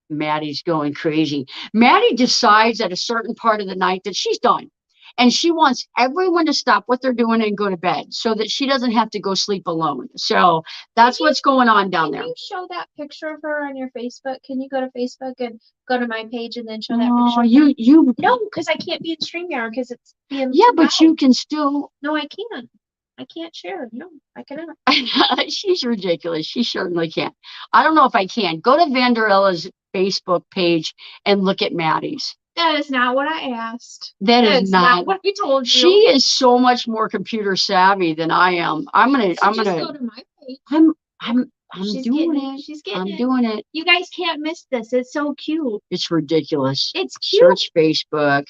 S1: Maddie's going crazy. Maddie decides at a certain part of the night that she's done. And she wants everyone to stop what they're doing and go to bed so that she doesn't have to go sleep alone. So that's what's going on down there.
S2: Can you show that picture of her on your Facebook? Can you go to Facebook and go to my page and then show that picture? No, because I can't be in StreamYard because it's being
S1: but you can still.
S2: No, I can't. I can't share. No, I cannot.
S1: She's ridiculous. She certainly can't. I don't know if I can. Go to Vanderella's Facebook page and look at Maddie's.
S2: That is not what I asked.
S1: That is not
S2: what I told you.
S1: She is so much more computer savvy than I am. I'm gonna
S2: go to my page.
S1: I'm doing it.
S2: She's getting it.
S1: Doing it.
S2: You guys can't miss this. It's so cute.
S1: It's ridiculous.
S2: It's cute.
S1: Search Facebook.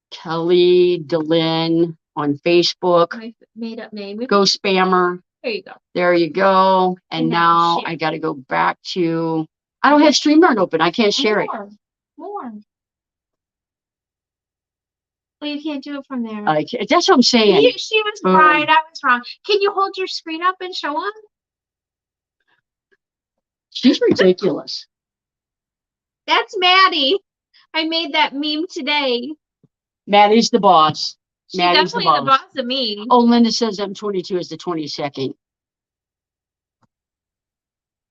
S1: Kelly Delin on Facebook.
S2: My made up name.
S1: Go spammer.
S2: There you go.
S1: There you go. And now I got to go back to. I don't have StreamYard open. I can't share it.
S2: More. Well, you can't do it from there.
S1: That's what I'm saying.
S2: She was right. I was wrong. Can you hold your screen up and show them?
S1: She's ridiculous.
S2: That's Maddie. I made that meme today.
S1: Maddie's the boss.
S2: She's definitely the boss of me.
S1: Oh, Linda says M22 is the 22nd.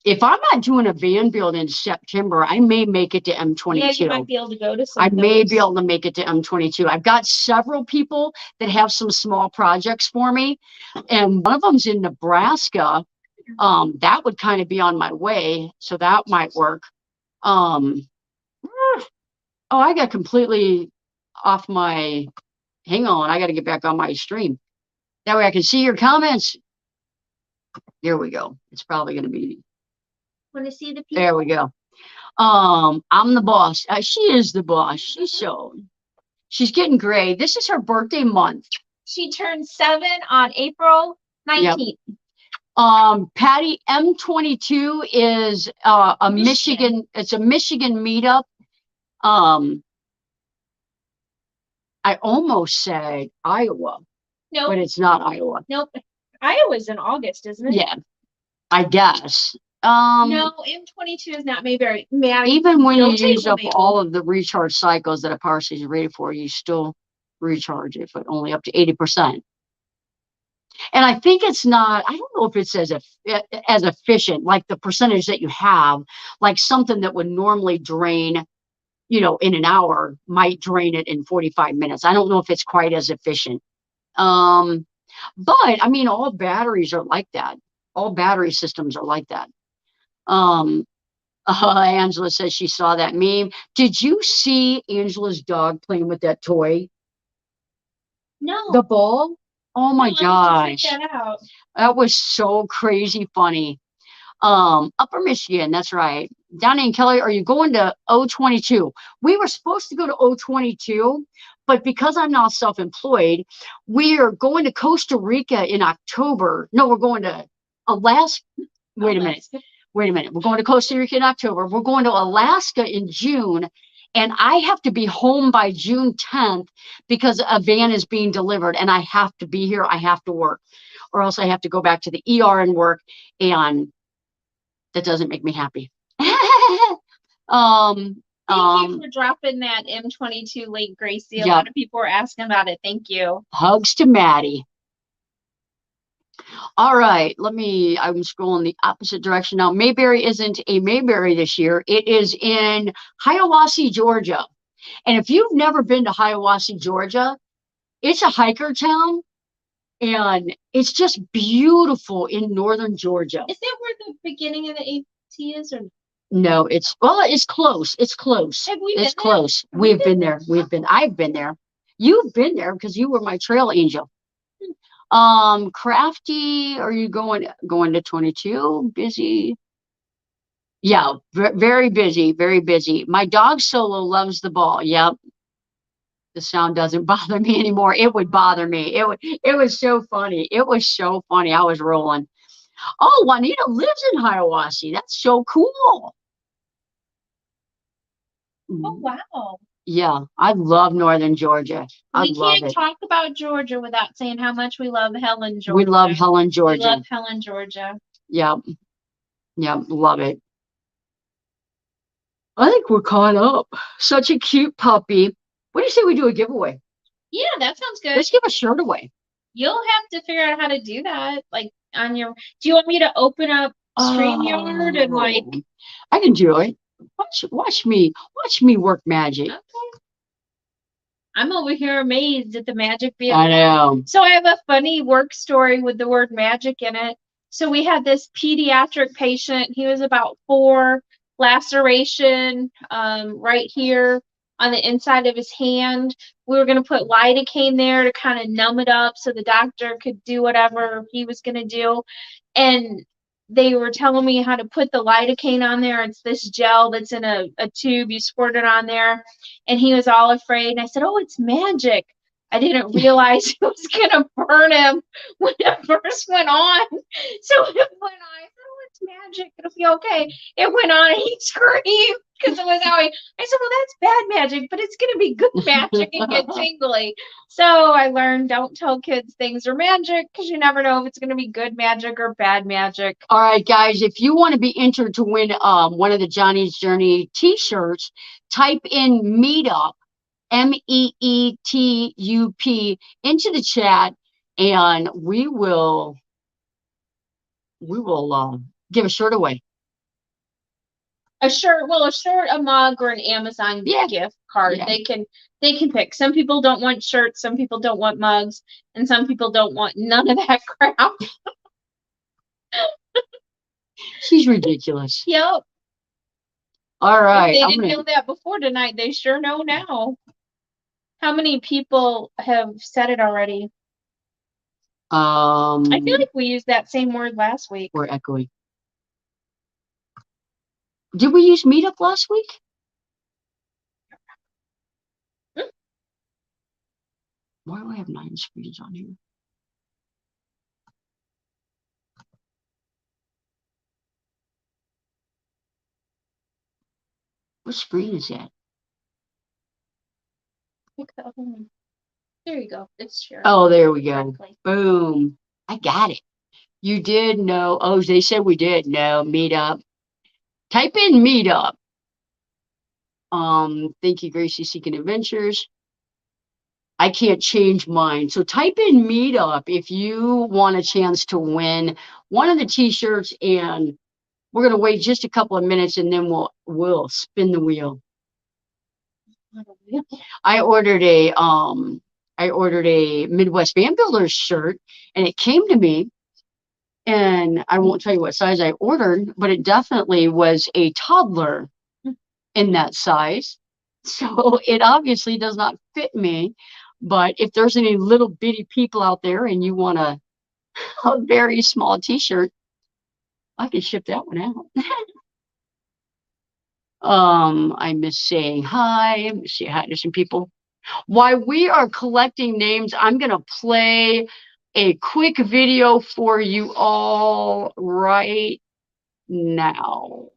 S1: If I'm not doing a van build in September, I may make it to M22.
S2: Yeah, you might be able to go to some.
S1: I may be able to make it to M22. I've got several people that have some small projects for me, and one of them's in Nebraska. That would kind of be on my way, so that might work. I got completely off my. Hang on, I got to get back on my stream. That way I can see your comments. There we go. It's probably going to be.
S2: Want to see the people?
S1: There we go. I'm the boss. She is the boss. She's getting gray. This is her birthday month.
S2: She turned 7 on April 19th.
S1: Patty, M22 is a Michigan. It's a Michigan meetup. I almost said Iowa,
S2: Nope.
S1: but it's not Iowa.
S2: Nope. Iowa's in August, isn't it?
S1: Yeah, I guess.
S2: No, M22 is not Mayberry.
S1: Even when you use up all of the recharge cycles that a power station is rated for, you still recharge it, but only up to 80%. And I think it's not, I don't know if it's as efficient, like the percentage that you have, like something that would normally drain, in an hour might drain it in 45 minutes. I don't know if it's quite as efficient. But I mean, all batteries are like that. All battery systems are like that. Angela says she saw that meme. Did you see Angela's dog playing with that toy?
S2: No.
S1: The ball? Oh my gosh.
S2: Check that out.
S1: That was so crazy funny. Upper Michigan, that's right. Donnie and Kelly, are you going to O22? We were supposed to go to O22, but because I'm now self-employed, we are going to Costa Rica in October. No, we're going to Alaska. Wait a minute. We're going to Costa Rica in October. We're going to Alaska in June. And I have to be home by June 10th because a van is being delivered and I have to be here. I have to work, or else I have to go back to the ER and work. And that doesn't make me happy.
S2: Thank you for dropping that M22 link, Gracie. A lot of people were asking about it. Thank you.
S1: Hugs to Maddie. All right, I'm scrolling the opposite direction now. Mayberry isn't a Mayberry this year. It is in Hiawassee, Georgia. And if you've never been to Hiawassee, Georgia, it's a hiker town. And it's just beautiful in northern Georgia.
S2: Is that where the beginning of the AT is, or
S1: no? It's close. It's close.
S2: Have we
S1: it's
S2: been
S1: close.
S2: There?
S1: We've been there. I've been there. You've been there because you were my trail angel. Crafty, are you going to 22? Busy? Yeah, very busy, very busy. My dog Solo loves the ball. Yep. The sound doesn't bother me anymore. It would bother me. It was so funny. It was so funny. I was rolling. Oh, Juanita lives in Hiawassee. That's so cool.
S2: Oh, wow.
S1: Yeah, I love northern Georgia.
S2: We can't talk about Georgia without saying how much we love Helen, Georgia.
S1: We love Helen, Georgia.
S2: We love Helen, Georgia.
S1: Yep. Yep, love it. I think we're caught up. Such a cute puppy. What do you say we do a giveaway?
S2: Yeah, that sounds good.
S1: Let's give a shirt away.
S2: You'll have to figure out how to do that. Like on your, do you want me to open up StreamYard and like?
S1: I can do it. Watch me work magic.
S2: Okay. I'm over here amazed at the magic being.
S1: I know.
S2: So I have a funny work story with the word magic in it. So we had this pediatric patient. He was about 4, laceration right here on the inside of his hand. We were going to put lidocaine there to kind of numb it up so the doctor could do whatever he was going to do. And they were telling me how to put the lidocaine on there. It's this gel that's in a tube. You squirt it on there. And he was all afraid. And I said, oh, it's magic. I didn't realize it was going to burn him when it first went on. So it went on. I said, oh, it's magic. It'll be okay. It went on and he screamed because it was how I said, well, that's bad magic, but it's going to be good magic and get tingly. So I learned, don't tell kids things are magic because you never know if it's going to be good magic or bad magic.
S1: All right, guys, if you want to be entered to win one of the Johnny's Journey t-shirts, type in meetup, MEETUP, into the chat, and we will give a shirt away.
S2: A shirt, a mug, or an Amazon gift card. Yeah. They can pick. Some people don't want shirts, some people don't want mugs, and some people don't want none of that crap.
S1: She's ridiculous.
S2: Yep.
S1: All right.
S2: If they didn't know that before tonight, they sure know now. How many people have said it already? I feel like we used that same word last week.
S1: We're echoing. Did we use meetup last week? Why do I have 9 screens on here? What screen is that?
S2: There you go. It's shared.
S1: Oh, there we go. Boom. I got it. You did know. Oh, they said we did know. Meetup. Type in meetup. Thank you, Gracie Seeking Adventures. I can't change mine. So type in meetup if you want a chance to win one of the t-shirts, and we're gonna wait just a couple of minutes and then we'll spin the wheel. I ordered a Midwest Van Builders shirt, and it came to me, and I won't tell you what size I ordered, but it definitely was a toddler in that size. So it obviously does not fit me. But if there's any little bitty people out there and you want a very small t-shirt, I can ship that one out. I miss saying hi. Say hi to some people. While we are collecting names, I'm going to play a quick video for you all right now.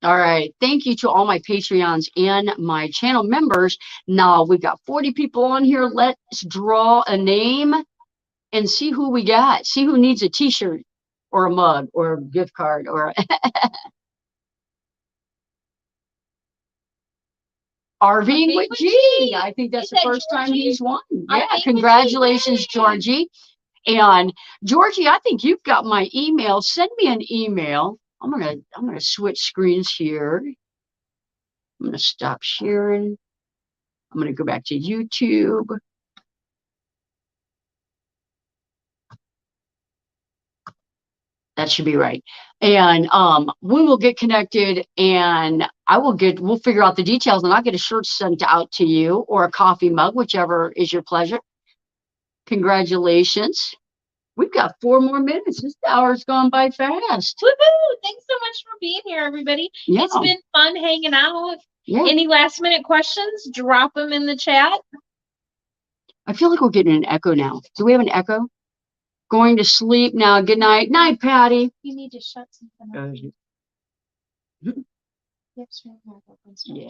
S1: All right. Thank you to all my Patreons and my channel members. Now we've got 40 people on here. Let's draw a name and see who we got. See who needs a t-shirt or a mug or a gift card or RVing with G. I think that's the first time he's won. Yeah, congratulations, Georgie. And Georgie, I think you've got my email. Send me an email. I'm gonna switch screens here. I'm gonna stop sharing. I'm gonna go back to YouTube. That should be right. And we will get connected, and we'll figure out the details, and I'll get a shirt sent out to you or a coffee mug, whichever is your pleasure. Congratulations. We've got 4 more minutes. This hour's gone by fast.
S2: Woohoo! Thanks so much for being here, everybody. Yeah. It's been fun hanging out. Yeah. Any last minute questions? Drop them in the chat.
S1: I feel like we're getting an echo now. Do we have an echo? Going to sleep now. Good night. Night, Patty.
S2: You need to shut something off.
S1: Yeah.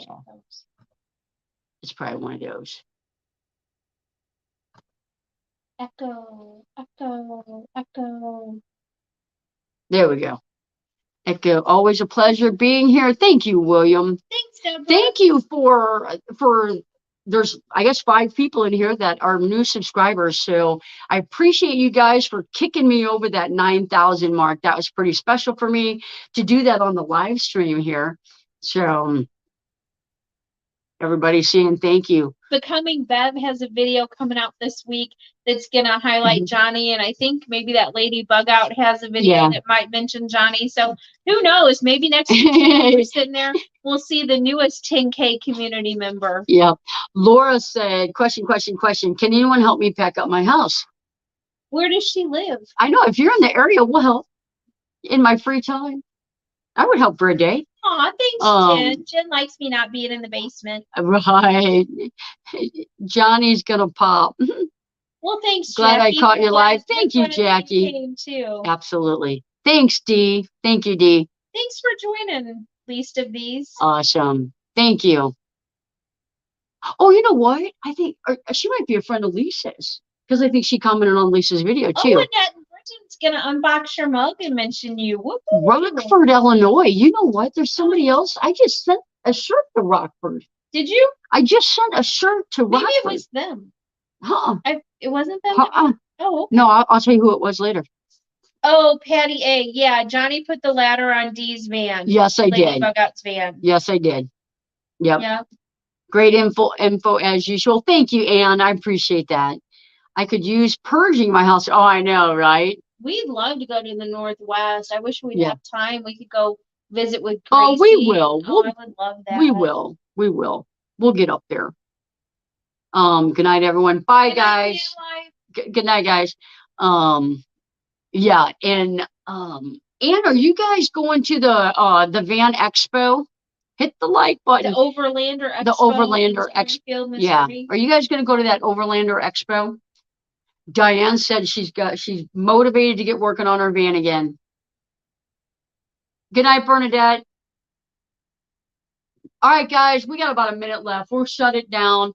S1: It's probably one of those.
S2: Echo, echo, echo.
S1: There we go. Echo, always a pleasure being here. Thank you, William.
S2: Thanks, Deborah.
S1: Thank you for there's, I guess, 5 people in here that are new subscribers. So I appreciate you guys for kicking me over that 9,000 mark. That was pretty special for me to do that on the live stream here. So everybody's saying thank you.
S2: Becoming Bev has a video coming out this week that's going to highlight Jonnie, and I think maybe that lady Bug Out has a video that might mention Jonnie. So who knows? Maybe next week we're sitting there, we'll see the newest 10K community member.
S1: Yeah. Laura said, question. Can anyone help me pack up my house?
S2: Where does she live?
S1: I know. If you're in the area, we'll help in my free time. I would help for a day.
S2: Aw, thanks, Jen. Jen likes me not being in the basement.
S1: Right. Johnny's gonna pop.
S2: Well, thanks,
S1: Glad
S2: Jackie.
S1: I caught your live. Thank you, Jackie.
S2: Came too.
S1: Absolutely. Thanks, Dee. Thank you, Dee.
S2: Thanks for joining, Least of These.
S1: Awesome. Thank you. Oh, you know what? I think she might be a friend of Lisa's, because I think she commented on Lisa's video too.
S2: Oh, Annette Britton's gonna unbox your mug and mention you. Woo-hoo.
S1: Rockford, Illinois. You know what? There's somebody else. I just sent a shirt to Rockford.
S2: Did you?
S1: I just sent a shirt to Rockford.
S2: Maybe it was them. It wasn't them? Oh, okay.
S1: No, I'll tell you who it was later.
S2: Oh, Patty A. Yeah, Jonnie put the ladder on Dee's van.
S1: Yes, I did.
S2: Bug Out's van.
S1: Yes, I did. Yep.
S2: Yeah.
S1: Great info as usual. Thank you, Anne. I appreciate that. I could use purging my house. Oh, I know, right?
S2: We'd love to go to the Northwest. I wish we'd have time. We could go visit with Gracie.
S1: Oh, we will.
S2: I would love that.
S1: We will. We'll get up there. Good night, everyone. Bye,
S2: Good night,
S1: guys.
S2: Van Life.
S1: Good night, guys. Yeah, and Ann, are you guys going to the Van Expo? Hit the like button.
S2: The Overlander Expo.
S1: The Overlander
S2: in
S1: Expo.
S2: Springfield,
S1: Yeah.
S2: Missouri.
S1: Are you guys going to go to that Overlander Expo? Diane said she's motivated to get working on her van again. Good night, Bernadette. All right, guys, we got about a minute left. We'll shut it down.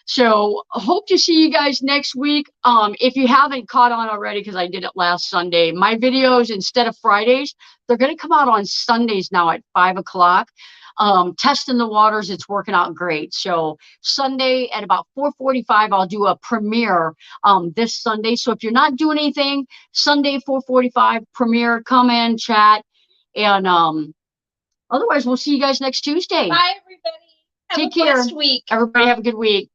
S1: So hope to see you guys next week. If you haven't caught on already, because I did it last Sunday, my videos, instead of Fridays, they're going to come out on Sundays now at 5 o'clock. Testing the waters, it's working out great. So Sunday at about 4:45, I'll do a premiere this Sunday. So if you're not doing anything, Sunday 4:45 premiere, come in, chat, and otherwise we'll see you guys next Tuesday.
S2: Bye, everybody. Have
S1: Take
S2: a
S1: care.
S2: blessed week.
S1: Everybody have a good week.